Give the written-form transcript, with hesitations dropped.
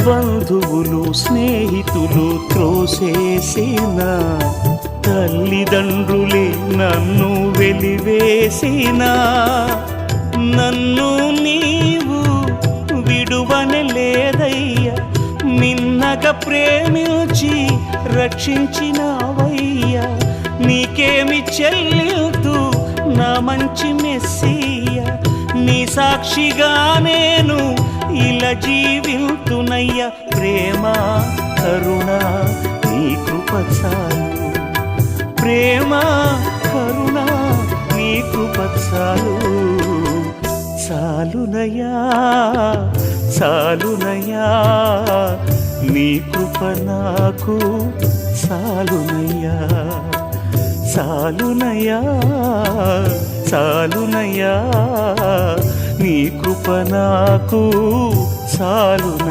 బంధువులు స్నేహితులు త్రోసేసిన, తల్లిదండ్రులే నన్ను వెలివేసిన, నన్ను నీవు విడువనలేదయ్యా, మిన్నగా ప్రేమించి రక్షించినావయ్యా. నీకేమి చెల్లితూ నా మంచి మెస్సియా, నీ సాక్షిగా నేను ఇలా జీవితునయ్యా. ప్రేమ కరుణ నీ కృప చాలు, ప్రేమ కరుణ నీ కృప చాలు. చాలునయ్యా చాలునయ్యా, నీ కృప నాకు చాలునయ్యా. చాలునయ్యా చాలునయ్యా, నీ కృప నాకు చాలునయ్యా.